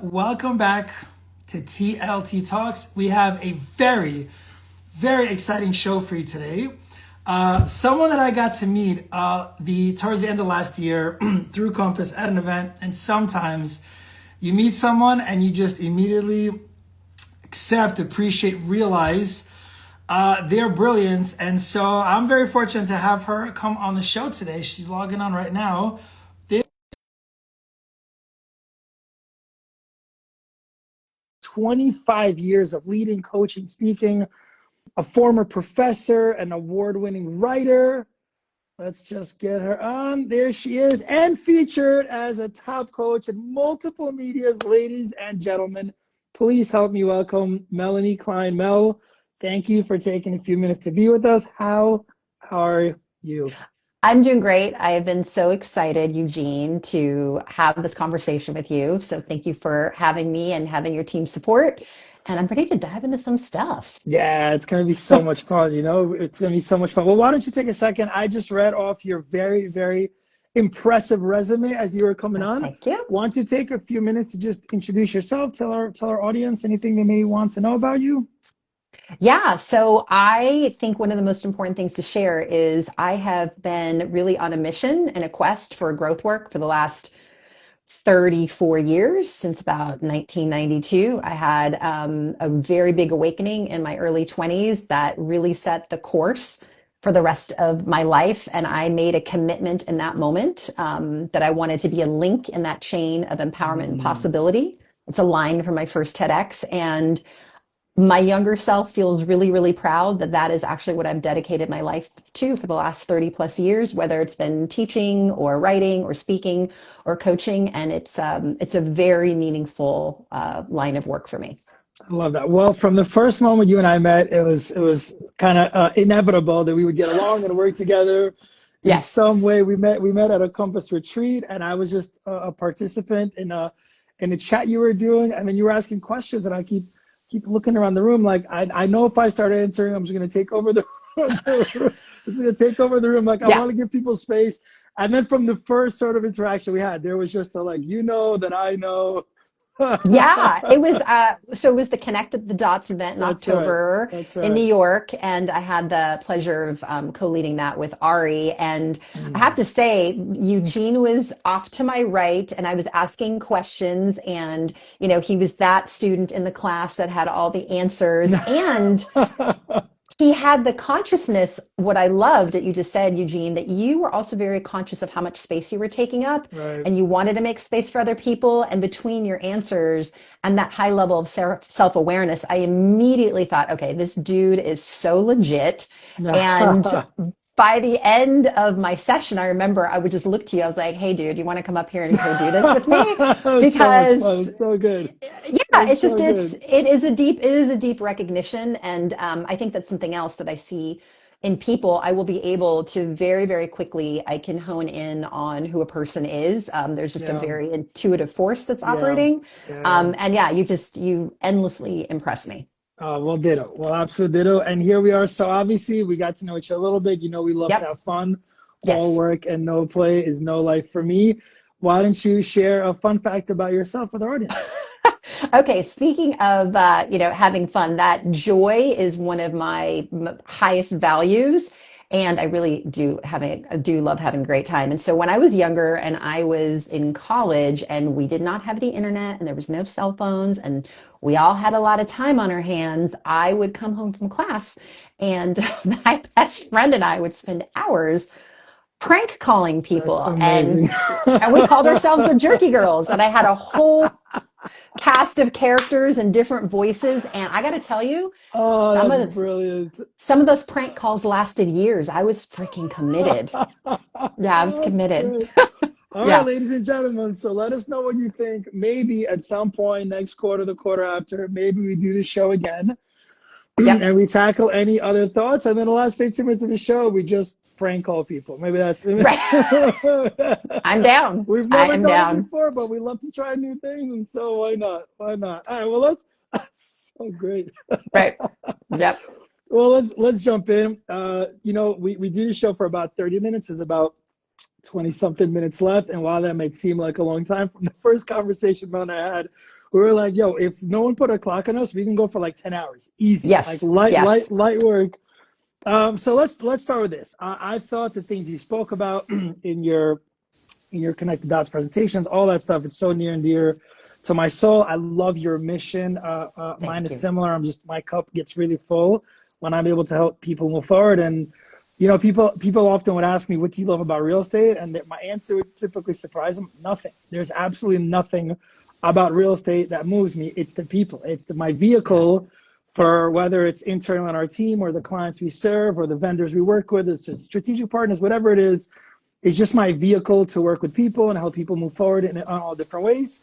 Welcome back to TLT Talks. We have a very, very exciting show for you today. Someone that I got to meet towards the end of last year through Compass at an event, and sometimes you meet someone and you just immediately accept, appreciate, realize their brilliance. And so I'm very fortunate to have her come on the show today. She's logging on right now. 25 years of leading, coaching, speaking, a former professor, an award-winning writer. Let's just get her on. There she is, and featured as a top coach in multiple medias. Ladies and gentlemen, please help me welcome Melanie Klein. Mel, thank you for taking a few minutes to be with us. How are you? I'm doing great. I have been so excited, Eugene, to have this conversation with you. So thank you for having me and having your team support. And I'm ready to dive into some stuff. Yeah, it's going to be so much fun. It's going to be so much fun. Well, why don't you take a second? I just read off your very, very impressive resume as you were coming on. Thank you. Why don't you take a few minutes to just introduce yourself, tell our audience anything they may want to know about you? Yeah, so I think one of the most important things to share is I have been really on a mission and a quest for growth work for the last 34 years, since about 1992. I had a very big awakening in my early 20s that really set the course for the rest of my life. And I made a commitment in that moment that I wanted to be a link in that chain of empowerment and possibility. It's a line from my first TEDx. And my younger self feels really, really proud that that is actually what I've dedicated my life to for the last 30 plus years, whether it's been teaching or writing or speaking or coaching. And it's a very meaningful line of work for me. I love that. Well, from the first moment you and I met, it was kind of inevitable that we would get along and work together in Yes. some way. We met at a Compass retreat, and I was just a participant in the chat you were doing, and then you were asking questions, and I keep looking around the room like I know if I start answering, I'm just gonna take over the it's gonna take over the room. Like I Yeah. want to give people space. And then from the first sort of interaction we had, there was just a like, that I know. Yeah, it was so it was the Connect the Dots event in That's right. October That's in New right. York, and I had the pleasure of co-leading that with Ari. And I have Mm. to say, Eugene was off to my right, and I was asking questions, and he was that student in the class that had all the answers, and he had the consciousness. What I loved that you just said, Eugene, that you were also very conscious of how much space you were taking up, Right. and you wanted to make space for other people. And between your answers and that high level of self-awareness, I immediately thought, okay, this dude is so legit. And by the end of my session, I remember I would just look to you. I was like, hey, dude, you want to come up here and go do this with me? That's so much fun. Because It's so good. yeah, It's it's just so good. it is a deep recognition. And I think that's something else that I see in people. I will be able to very, very quickly, I can hone in on who a person is. There's just a Yeah. very intuitive force that's Yeah. operating. Yeah. And yeah, you endlessly impress me. Well, ditto. Well, absolute ditto. And here we are. So obviously we got to know each other a little bit. We love to Yep. have fun. All Yes. work and no play is no life for me. Why don't you share a fun fact about yourself with our audience? Okay, speaking of having fun, that joy is one of my highest values, and I really do love having a great time. And so when I was younger and I was in college and we did not have the internet and there was no cell phones and we all had a lot of time on our hands, I would come home from class and my best friend and I would spend hours prank calling That's people, and amazing. we called ourselves the Jerky Girls, and I had a whole cast of characters and different voices. And I got to tell you, Oh, some that's of brilliant. some of those prank calls lasted years. I was freaking committed. Yeah, I was That's committed. great. All right, Yeah. ladies and gentlemen. So let us know what you think. Maybe at some point next quarter, the quarter after, maybe we do the show again. Yep. And we tackle any other thoughts. And then the last 15 minutes of the show, we just prank call people. Maybe that's. Right. I'm down. We've I never am done it down. before, but we love to try new things. And so why not? Why not? All right. Well, that's so great. Right. Yep. Well, let's jump in. We do the show for about 30 minutes. There's about 20 something minutes left. And while that might seem like a long time from the first conversation Mel and I had, We were like, yo, if no one put a clock on us, we can go for like 10 hours. Easy. Like Yes. Yes. light work. So let's start with this. I thought the things you spoke about in your connected dots presentations, all that stuff, it's so near and dear to my soul. I love your mission. Mine Thank is you. similar. My cup gets really full when I'm able to help people move forward. And you know, people often would ask me, what do you love about real estate? And my answer would typically surprise them. Nothing. There's absolutely nothing about real estate that moves me. It's the people. It's my vehicle for whether it's internal on our team or the clients we serve or the vendors we work with, it's just strategic partners, whatever it is. It's just my vehicle to work with people and help people move forward in all different ways.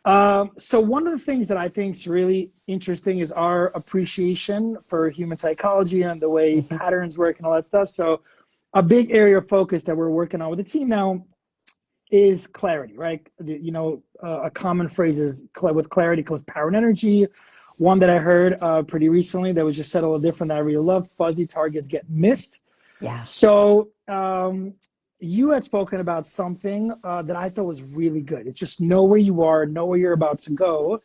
So one of the things that I think is really interesting is our appreciation for human psychology and the way patterns work and all that stuff. So a big area of focus that we're working on with the team now is clarity, right? You know, a common phrase is with clarity comes power and energy. One that I heard pretty recently that was just said a little different that I really love, fuzzy targets get missed. Yeah. So you had spoken about something that I thought was really good. It's just know where you are, know where you're about to go,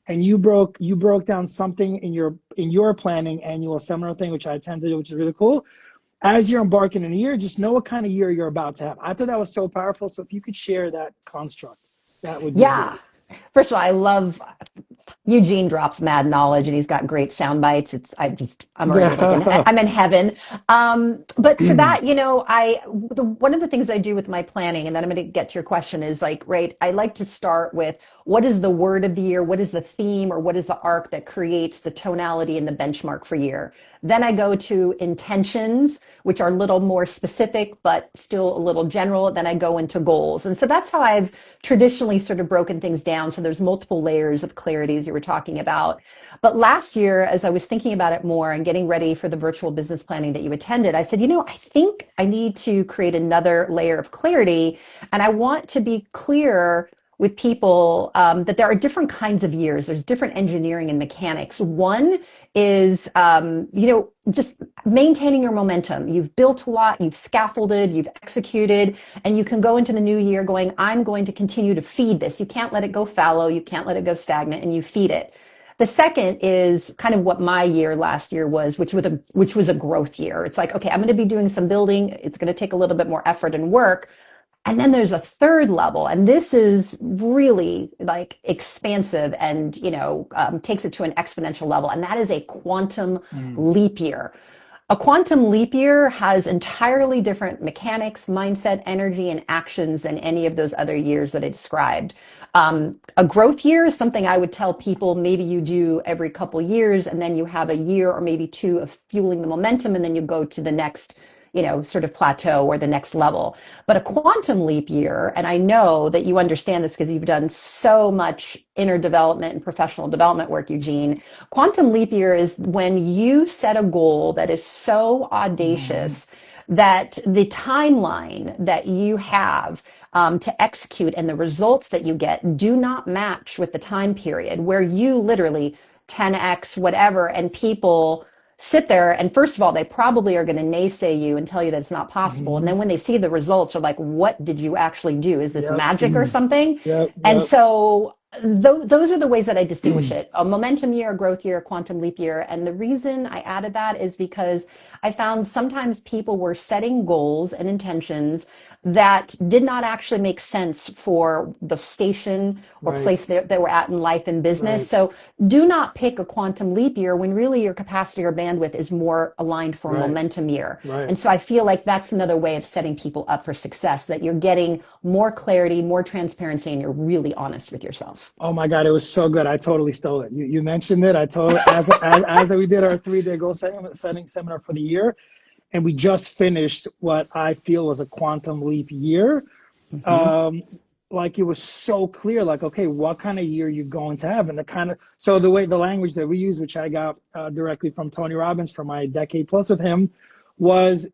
and you broke down something in your planning annual seminar thing, which I attended, which is really cool. As you're embarking in a year, just know what kind of year you're about to have. I thought that was so powerful. So if you could share that construct, that would be Yeah. great. First of all, I love Eugene drops mad knowledge and he's got great sound bites. I'm already like I'm in heaven. But for that, you know, one of the things I do with my planning, and then I'm going to get to your question is like, right, I like to start with what is the word of the year? What is the theme or what is the arc that creates the tonality and the benchmark for year? Then I go to intentions, which are a little more specific, but still a little general. Then I go into goals. And so that's how I've traditionally sort of broken things down. So there's multiple layers of clarity as you were talking about. But last year, as I was thinking about it more and getting ready for the virtual business planning that you attended, I said, you know, I think I need to create another layer of clarity. And I want to be clear with people that there are different kinds of years. There's different engineering and mechanics. One is, you know, just maintaining your momentum. You've built a lot, you've scaffolded, you've executed, and you can go into the new year going, I'm going to continue to feed this. You can't let it go fallow. You can't let it go stagnant, and you feed it. The second is kind of what my year last year was, which was a growth year. It's like, okay, I'm going to be doing some building. It's going to take a little bit more effort and work. And then there's a third level, and this is really like expansive and, you know, takes it to an exponential level. And that is a quantum leap year. A quantum leap year has entirely different mechanics, mindset, energy, and actions than any of those other years that I described. A growth year is something I would tell people maybe you do every couple years, and then you have a year or maybe two of fueling the momentum, and then you go to the next, you know, sort of plateau or the next level. But a quantum leap year, and I know that you understand this because you've done so much inner development and professional development work, Eugene. Quantum leap year is when you set a goal that is so audacious that the timeline that you have to execute and the results that you get do not match with the time period where you literally 10x whatever, and people sit there and first of all they probably are going to naysay you and tell you that it's not possible, and then when they see the results are like, what did you actually do? Is this Yep. magic or something? Yep. And Yep. so those are the ways that I distinguish it: a momentum year, a growth year, a quantum leap year. And the reason I added that is because I found sometimes people were setting goals and intentions that did not actually make sense for the station or Right. place that we're at in life and business. Right. So do not pick a quantum leap year when really your capacity or bandwidth is more aligned for a Right. momentum year. Right. And so I feel like that's another way of setting people up for success, that you're getting more clarity, more transparency, and you're really honest with yourself. Oh my God, it was so good. I totally stole it. You mentioned it. I totally, as we did our 3-day goal setting seminar for the year, and we just finished what I feel was a quantum leap year. Like it was so clear, like, okay, what kind of year you're going to have, and so the language that we use, which I got directly from Tony Robbins for my decade plus with him, was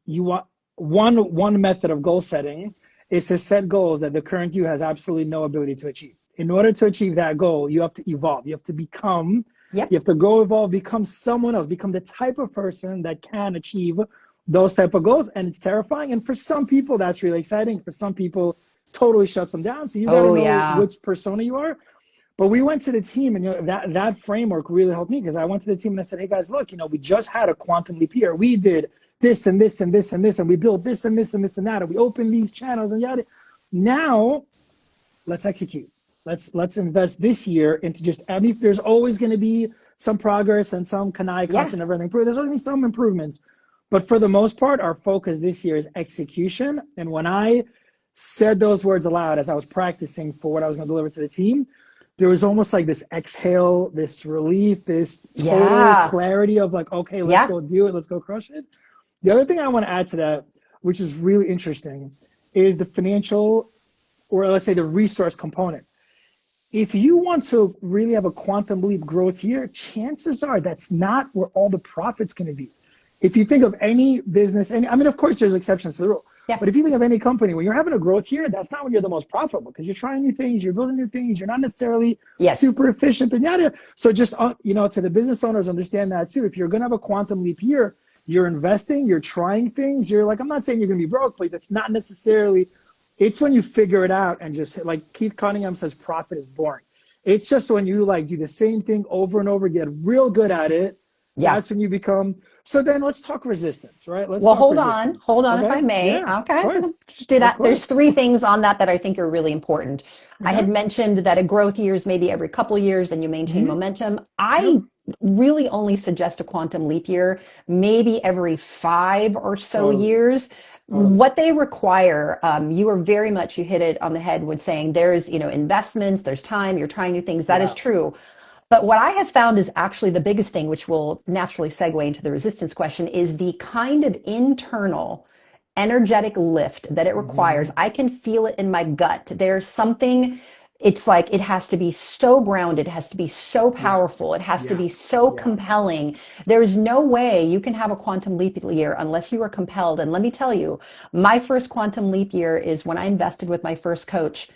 you want one method of goal setting is to set goals that the current you has absolutely no ability to achieve. In order to achieve that goal, you have to evolve. You have to become, Yep. you have to grow, evolve, become someone else, become the type of person that can achieve those type of goals. And it's terrifying. And for some people, that's really exciting. For some people, totally shuts them down. So you got to Oh, know yeah. which persona you are. But we went to the team, and that framework really helped me, because I went to the team and I said, hey guys, look, we just had a quantum leap year. We did this and this and this and this, and we built this and this and this and that, and we opened these channels and yada. Now let's execute. Let's invest this year into just, I mean, there's always going to be some progress and some connive and everything. There's always going to be some improvements. But for the most part, our focus this year is execution. And when I said those words aloud as I was practicing for what I was going to deliver to the team, there was almost like this exhale, this relief, this total clarity of like, okay, let's go do it. Let's go crush it. The other thing I want to add to that, which is really interesting, is the financial, or let's say the resource component. If you want to really have a quantum leap growth year, chances are that's not where all the profit's going to be. If you think of any business, I mean, of course, there's exceptions to the rule. Yeah. But if you think of any company, when you're having a growth year, that's not when you're the most profitable, because you're trying new things, you're building new things, you're not necessarily super efficient and yada. So just, to the business owners, understand that too. If you're going to have a quantum leap year, you're investing, you're trying things, you're like, I'm not saying you're going to be broke, but that's not necessarily, it's when you figure it out and just, like Keith Cunningham says, profit is boring. It's just when you like do the same thing over and over, get real good at it. Yeah. That's when you become. So then let's talk resistance, right? Hold on, okay. If I may. Yeah, okay, let's do that. There's three things on that I think are really important. I had mentioned that a growth year is maybe every couple of years, then you maintain momentum. I really only suggest a quantum leap year, maybe every 5 or so years. What they require, you hit it on the head with saying there's, investments, there's time, you're trying new things. That is true. But what I have found is actually the biggest thing, which will naturally segue into the resistance question, is the kind of internal energetic lift that it requires. I can feel it in my gut. There's something, it's like it has to be so grounded, it has to be so powerful, it has to be so compelling. There's no way you can have a quantum leap year unless you are compelled. And let me tell you, my first quantum leap year is when I invested with my first coach.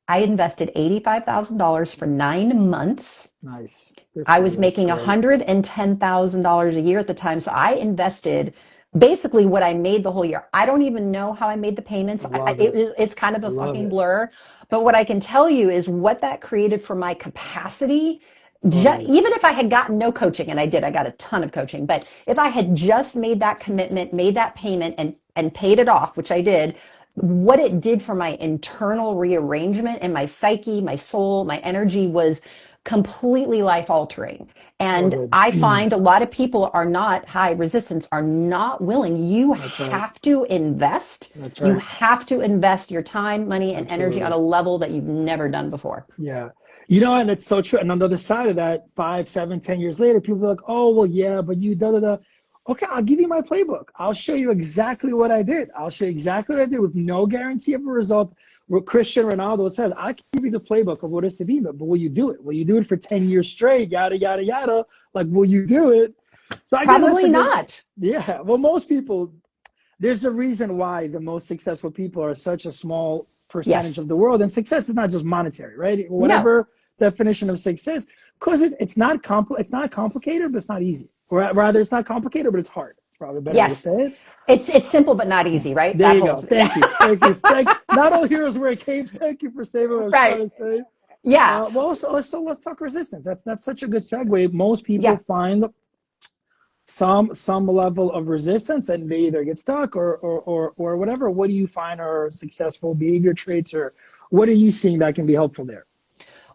I invested $85,000 for 9 months. Nice. I was making $110,000 a year at the time. So I invested basically what I made the whole year. I don't even know how I made the payments. It's kind of a fucking blur. But what I can tell you is what that created for my capacity. Even if I had gotten no coaching, and I got a ton of coaching, but if I had just made that commitment, made that payment and paid it off, which I did, what it did for my internal rearrangement and my psyche, my soul, my energy was completely life altering. And I find a lot of people are not high resistance, are not willing. You have to invest. You have to invest your time, money, and energy on a level that you've never done before. Yeah. And it's so true. And on the other side of that, 5, 7, 10 years later, people are like, oh, well, yeah, but you da-da-da. Okay, I'll give you my playbook. I'll show you exactly what I did. With no guarantee of a result. What Cristiano Ronaldo says, I can give you the playbook of what is to be, but will you do it? Will you do it for 10 years straight? Yada, yada, yada. Like, will you do it? So I Probably not. Yeah. Well, most people, there's a reason why the most successful people are such a small percentage of the world. And success is not just monetary, right? Whatever definition of success, because it's not complicated, but it's not easy. Or rather, it's not complicated, but it's hard. It's probably better to say it. It's simple, but not easy, right? There you go. Thank you. Not all heroes wear capes. Thank you for saving what I was trying to say. Yeah. So let's talk resistance. That's such a good segue. Most people find some level of resistance, and they either get stuck or whatever. What do you find are successful behavior traits, or what are you seeing that can be helpful there?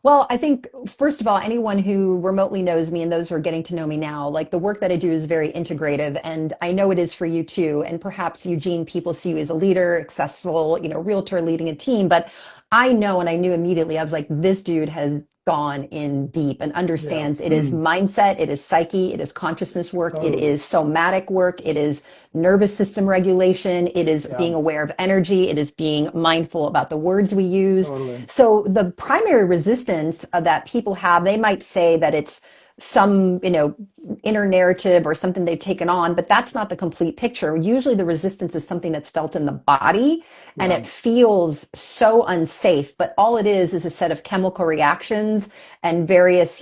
Well, I think, first of all, anyone who remotely knows me and those who are getting to know me now, like the work that I do is very integrative, and I know it is for you too. And perhaps, Eugene, people see you as a leader, successful, realtor leading a team, but I know, and I knew immediately, I was like, this dude has gone in deep and understands it is mindset, it is psyche, it is consciousness work, it is somatic work, it is nervous system regulation, it is being aware of energy, it is being mindful about the words we use. So the primary resistance that people have, they might say that it's some, inner narrative or something they've taken on, but that's not the complete picture. Usually the resistance is something that's felt in the body and it feels so unsafe, but all it is a set of chemical reactions and various,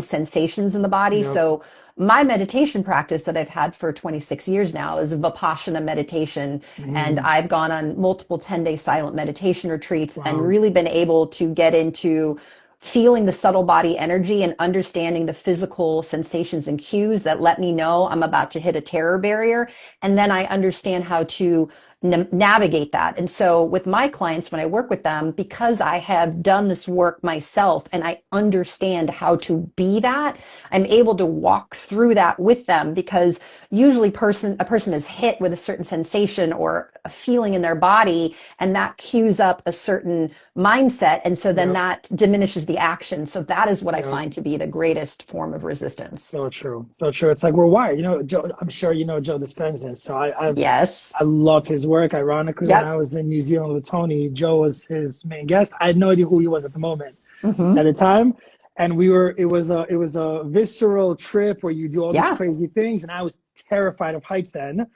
sensations in the body. So my meditation practice that I've had for 26 years now is Vipassana meditation. And I've gone on multiple 10-day silent meditation retreats and really been able to get into feeling the subtle body energy and understanding the physical sensations and cues that let me know I'm about to hit a terror barrier. And then I understand how to navigate that. And so with my clients, when I work with them, because I have done this work myself and I understand how to be that, I'm able to walk through that with them, because usually a person is hit with a certain sensation or a feeling in their body, and that cues up a certain mindset. And so then Yep. that diminishes the action. So that is what I Yep. find to be the greatest form of resistance. So true. So true. It's like we're wired. You know, Joe, I'm sure you know Joe Dispenza. So Yes. I love his work. Ironically, when I Yep. was in New Zealand with Tony, Joe was his main guest. I had no idea who he was at the moment, at Hmm. the time. And it was a visceral trip where you do all these Yeah. crazy things. And I was terrified of heights then.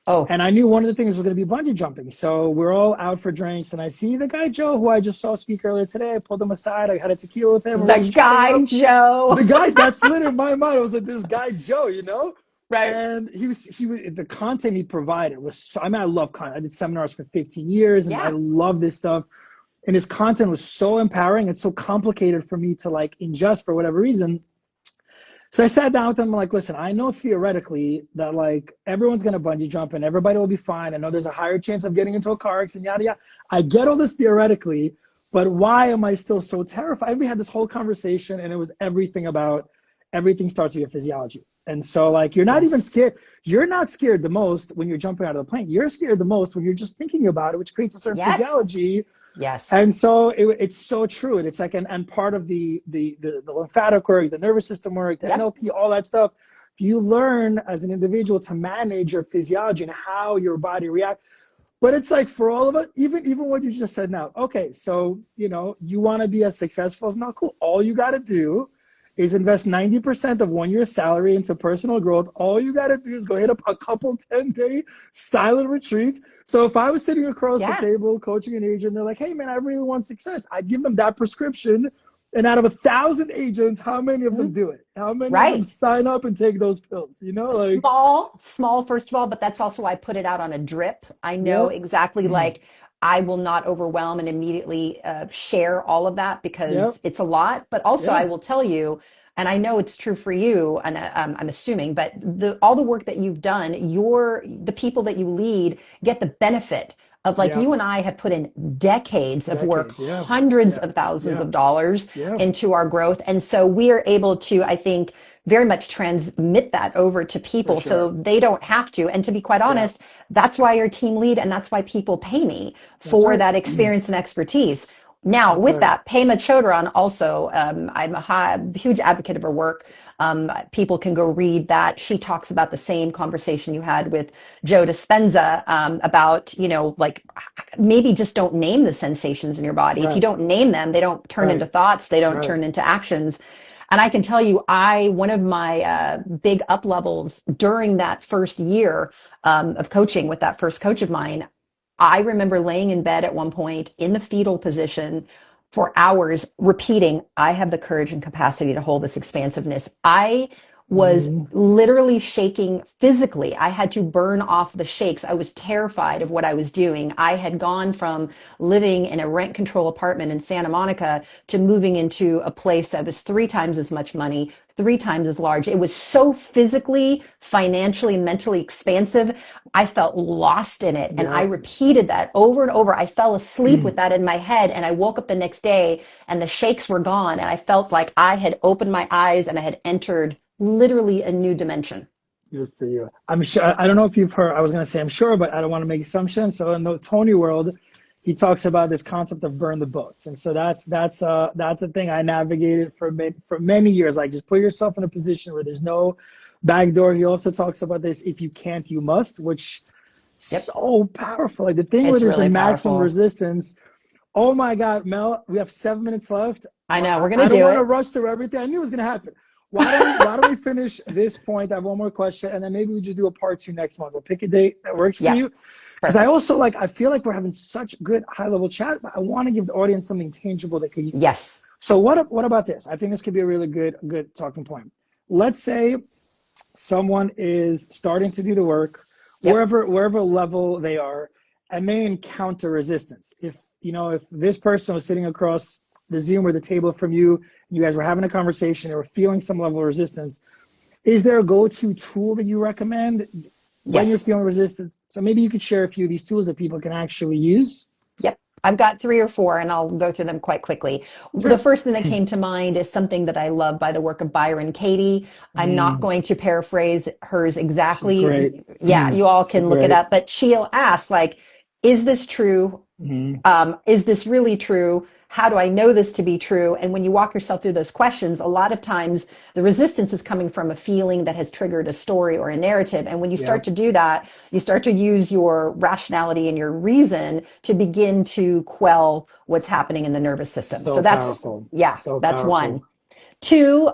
Oh, And I knew one of the things was going to be bungee jumping. So we're all out for drinks. And I see the guy, Joe, who I just saw speak earlier today. I pulled him aside. I had a tequila with him. We're the just chatting guy, up. Joe. The guy, that's literally in my mind. I was like, this guy, Joe, you know? Right. And the content he provided was, so, I mean, I love content. I did seminars for 15 years and I Yeah. love this stuff. And his content was so empowering and so complicated for me to like ingest for whatever reason. So I sat down with him. I'm like, listen, I know theoretically that like everyone's going to bungee jump and everybody will be fine. I know there's a higher chance of getting into a car accident, yada, yada. I get all this theoretically, but why am I still so terrified? And we had this whole conversation and it was everything starts with your physiology. And so like, you're not even Yes. scared. You're not scared the most when you're jumping out of the plane. You're scared the most when you're just thinking about it, which creates a certain Yes. physiology. Yes. And so it's so true. And it's like, and part of the lymphatic work, the nervous system work, the Yep. NLP, all that stuff, you learn as an individual to manage your physiology and how your body reacts. But it's like for all of it, even what you just said now, okay, so, you know, you want to be as successful as not cool. All you got to do is invest 90% of 1 year's salary into personal growth. All you got to do is go hit up a couple 10-day silent retreats. So if I was sitting across the Yeah. table coaching an agent, they're like, hey man, I really want success. I'd give them that prescription. And out of 1,000 agents, how many of them Mhm. do it? How many of them Right. sign up and take those pills? You know, like, Small, first of all, but that's also why I put it out on a drip. I know yeah, exactly, like, I will not overwhelm and immediately share all of that yeah, because it's a lot. But also, yeah, I will tell you, and I know it's true for you, and I'm assuming, but all the work that you've done, the people that you lead get the benefit of, like, yeah, you and I have put in decades of work, decades, yeah, hundreds yeah, of thousands yeah, of dollars yeah, into our growth. And so we are able to, I think, very much transmit that over to for people so sure. they don't have to. And to be quite Yeah, honest, that's why you're team lead and that's why people pay me that's for right. that experience and expertise. Now, That's with right. that, Pema Chodron also, I'm a huge advocate of her work. People can go read that. She talks about the same conversation you had with Joe Dispenza about, like, maybe just don't name the sensations in your body. If you Right, don't name them, they don't turn right, into thoughts, they don't right. turn into actions. And I can tell you, one of my big up levels during that first year of coaching with that first coach of mine, I remember laying in bed at one point in the fetal position for hours, repeating, I have the courage and capacity to hold this expansiveness. I was Mm, literally shaking physically. I had to burn off the shakes. I was terrified of what I was doing. I had gone from living in a rent control apartment in Santa Monica to moving into a place that was 3 times as much money, 3 times as large. It was so physically, financially, mentally expansive. I felt lost in it. And I yeah. repeated that over and over. I fell asleep with that in my head. And I woke up the next day and the shakes were gone. And I felt like I had opened my eyes and I had entered literally a new dimension. Good for you. I'm sure. I don't know if you've heard. I was going to say I'm sure, but I don't want to make assumptions. So in the Tony world, he talks about this concept of burn the boats, and so that's a thing I navigated for many years. Like just put yourself in a position where there's no back door. He also talks about this: if you can't, you must, which Yep. so powerful. Like the thing where It's there's the really maximum powerful. resistance. Oh my God, Mel, we have 7 minutes left. I know we're going I to don't do want to it. rush through everything. I knew it was going to happen. Why don't we finish this point? I have one more question, and then maybe we just do a part two next month. We'll pick a date that works for Yeah. you. Because I Perfect. also I feel like we're having such good high level chat, but I want to give the audience something tangible they could use. Yes. So what about this? I think this could be a really good talking point. Let's say someone is starting to do the work, Yep. wherever level they are, and they encounter resistance. If this person was sitting across the Zoom or the table from you. You guys were having a conversation or feeling some level of resistance. Is there a go-to tool that you recommend when you're Yes. feeling resistance? So maybe you could share a few of these tools that people can actually use. Yep. I've got three or four and I'll go through them quite quickly. The Sure. first thing that came to mind is something that I love by the work of Byron Katie. I'm not Mm, going to paraphrase hers she's exactly. great. Yeah, you all She's can look it great. up, but she'll ask like, is this true? Mm, Is this really true? How do I know this to be true? And when you walk yourself through those questions, a lot of times the resistance is coming from a feeling that has triggered a story or a narrative. And when you start yep. to do that, you start to use your rationality and your reason to begin to quell what's happening in the nervous system. So So that's, powerful. yeah, So that's powerful. one. Two,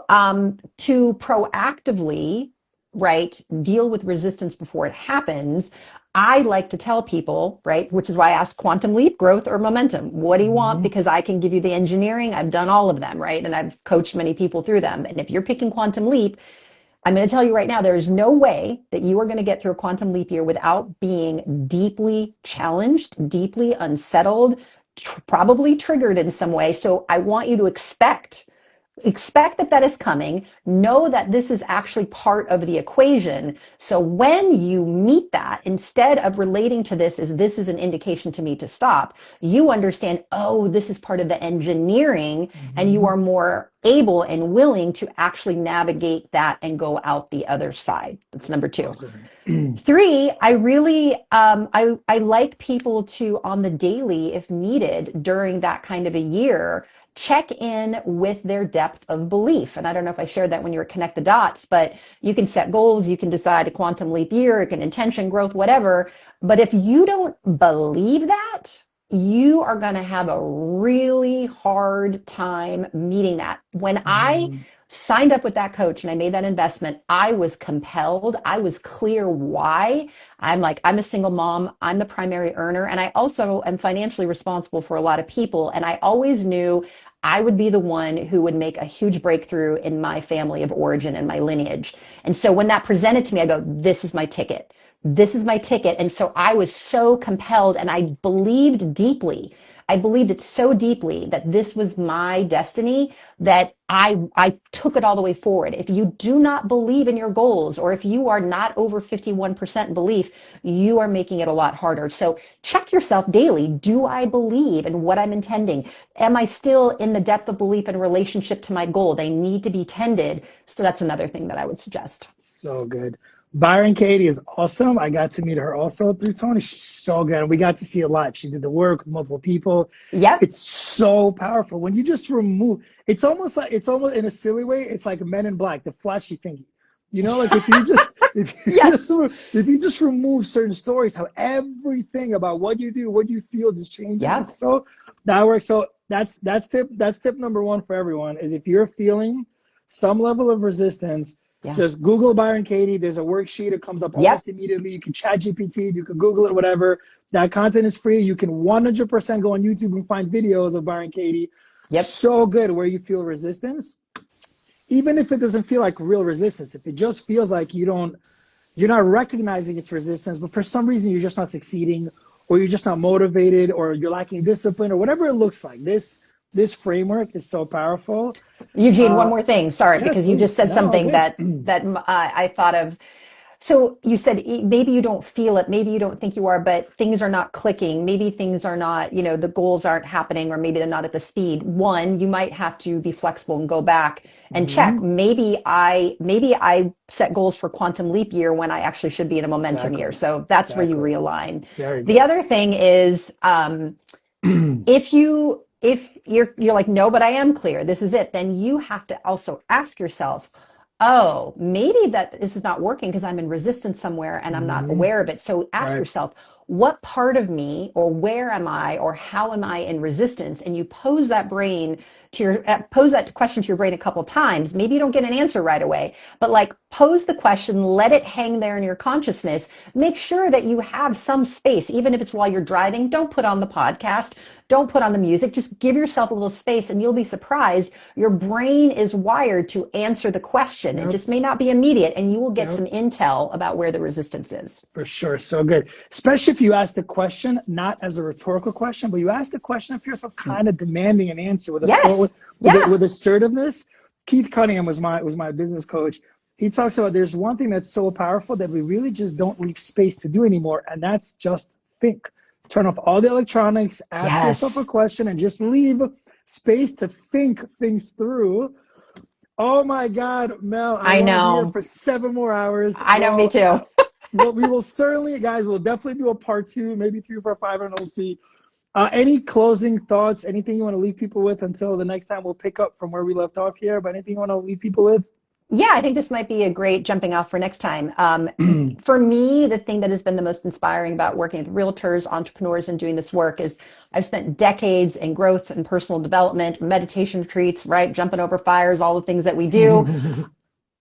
to proactively, right, deal with resistance before it happens. I like to tell people, right, which is why I ask quantum leap, growth or momentum. What do you want? Hmm. Because I can give you the engineering. I've done all of them, right? And I've coached many people through them. And if you're picking quantum leap, I'm going to tell you right now, there's no way that you are going to get through a quantum leap year without being deeply challenged, deeply unsettled, probably triggered in some way. So I want you to expect that that is coming. Know that this is actually part of the equation. So when you meet that, instead of relating to this is an indication to me to stop, you understand, oh, this is part of the engineering, and you Hmm. are more able and willing to actually navigate that and go out the other side. That's number two. Awesome. Three, I really I like people to on the daily, if needed, during that kind of a year, check in with their depth of belief. And I don't know if I shared that when you were connect the dots, but you can set goals, you can decide a quantum leap year, it can intention growth, whatever. But if you don't believe that, you are going to have a really hard time meeting that. When I Hmm. signed up with that coach and I made that investment, I was compelled. I was clear why. I'm like, I'm a single mom. I'm the primary earner. And I also am financially responsible for a lot of people. And I always knew I would be the one who would make a huge breakthrough in my family of origin and my lineage. And so when that presented to me, I go, this is my ticket. This is my ticket. And so I was so compelled and I believed deeply. I believed it so deeply that this was my destiny that I took it all the way forward. If you do not believe in your goals, or if you are not over 51% belief, you are making it a lot harder. So check yourself daily. Do I believe in what I'm intending? Am I still in the depth of belief in relationship to my goal? They need to be tended. So that's another thing that I would suggest. So good. Byron Katie is awesome. I got to meet her also through Tony. She's so good. We got to see a lot. She did the work with multiple people. Yep. It's so powerful. When you just remove, it's almost in a silly way, it's like Men in Black, the flashy thingy. You know, like Yes. if you just remove certain stories, how everything about what you do, what you feel just changes. Yep. It's so that works. So that's tip number one for everyone is if you're feeling some level of resistance, Yeah. just Google Byron Katie. There's a worksheet. It comes up Yep. almost immediately. You can chat GPT, you can Google it, whatever. That content is free. You can 100% go on YouTube and find videos of Byron Katie. Yep. So good where you feel resistance. Even if it doesn't feel like real resistance, if it just feels like you're not recognizing its resistance, but for some reason you're just not succeeding, or you're just not motivated, or you're lacking discipline, or whatever it looks like. This framework is so powerful. Eugene, one Uh, more thing. Sorry, yes, because you just please. said No, all something good. that I thought of. So you said maybe you don't feel it, maybe you don't think you are, but things are not clicking. Maybe things are not, the goals aren't happening, or maybe they're not at the speed. One, you might have to be flexible and go back and check. Hmm. Maybe I set goals for quantum leap year when I actually should be in a momentum year. Exactly. So that's where you Exactly. realign. Very The good. other thing is, if you're like, no, but I am clear, this is it, then you have to also ask yourself, oh, maybe that this is not working because I'm in resistance somewhere and I'm not Hmm. aware of it. So ask Right. yourself, what part of me, or where am I, or how am I in resistance? And you pose that question to your brain a couple times. Maybe you don't get an answer right away, but like pose the question, let it hang there in your consciousness. Make sure that you have some space, even if it's while you're driving. Don't put on the podcast. Don't put on the music. Just give yourself a little space and you'll be surprised. Your brain is wired to answer the question. It Yep. just may not be immediate, and you will get Yep. some intel about where the resistance is. For sure. So good. Especially if you ask the question, not as a rhetorical question, but you ask the question of yourself, kind of demanding an answer with Yes. Yeah. with assertiveness. Keith Cunningham was my business coach. He talks about there's one thing that's so powerful that we really just don't leave space to do anymore, and that's just think. Turn off all the electronics, ask yourself a Yes. question, and just leave space to think things through. Oh my God, Mel, I I want to be here know. for 7 more hours. I know, me too. Well, we will certainly, guys, we'll definitely do a part two, maybe 3, 4, 5, and we'll see. Any closing thoughts, anything you want to leave people with until the next time? We'll pick up from where we left off here, but anything you want to leave people with? Yeah, I think this might be a great jumping off for next time. For me, the thing that has been the most inspiring about working with realtors, entrepreneurs, and doing this work is I've spent decades in growth and personal development, meditation retreats, right? Jumping over fires, all the things that we do.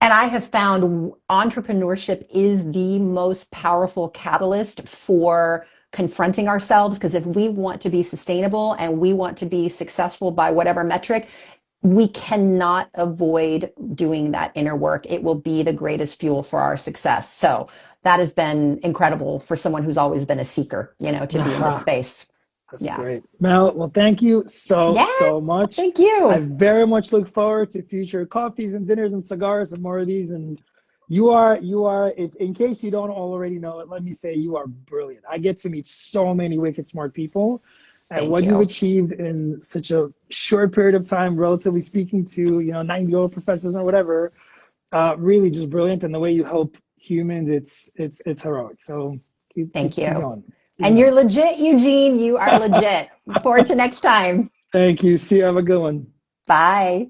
And I have found entrepreneurship is the most powerful catalyst for confronting ourselves. Because if we want to be sustainable and we want to be successful by whatever metric, we cannot avoid doing that inner work. It will be the greatest fuel for our success. So that has been incredible for someone who's always been a seeker, to be in this Aha. space. That's Yeah. great. Mel, well, thank you so, Yeah. so much. Thank I you. very much look forward to future coffees and dinners and cigars and more of these. And if, in case you don't already know it, let me say you are brilliant. I get to meet so many wicked smart people. And Thank what you've you. achieved in such a short period of time, relatively speaking to, 90-year-old professors or whatever, really just brilliant. And the way you help humans, it's heroic. So Thank keep you. going. Keep And you're going. legit, Eugene. You are legit. Look forward to next time. Thank you. See you. Have a good one. Bye.